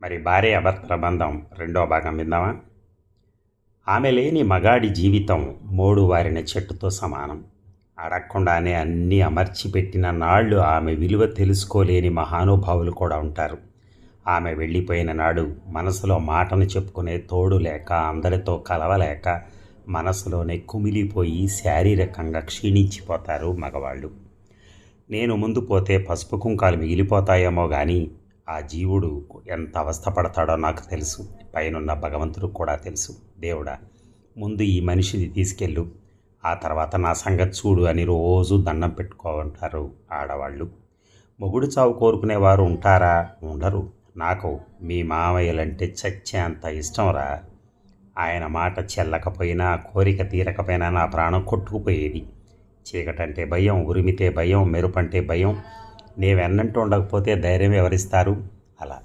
మరి భార్యాభర్తల బంధం రెండో భాగం విందామా? ఆమె లేని మగాడి జీవితం మోడు వారిన చెట్టుతో సమానం. అడగకుండానే అన్నీ అమర్చిపెట్టిన నాళ్ళు ఆమె విలువ తెలుసుకోలేని మహానుభావులు కూడా ఉంటారు. ఆమె వెళ్ళిపోయిన నాడు మనసులో మాటను చెప్పుకునే తోడు లేక, అందరితో కలవలేక మనసులోనే కుమిలిపోయి శారీరకంగా క్షీణించిపోతారు మగవాళ్ళు. నేను ముందు పోతే పసుపు కుంకాలు మిగిలిపోతాయేమో కానీ ఆ జీవుడు ఎంత అవస్థపడతాడో నాకు తెలుసు. పైనున్న భగవంతుడు కూడా తెలుసు. దేవుడా, ముందు ఈ మనిషిని తీసుకెళ్ళు, ఆ తర్వాత నా సంగతి చూడు అని రోజు దండం పెట్టుకోమంటారు ఆడవాళ్ళు. మొగుడు చావు కోరుకునేవారు ఉంటారా? ఉండరు. నాకు మీ మామయ్యలంటే చచ్చే అంత ఇష్టంరా. ఆయన మాట చెల్లకపోయినా, కోరిక తీరకపోయినా నా ప్రాణం కొట్టుకుపోయేది. చీకటంటే భయం, ఉరిమితే భయం, మెరుపంటే భయం. నీ వెన్నంటూ ఉండకపోతే ధైర్యం ఎవరిస్తారు? అలా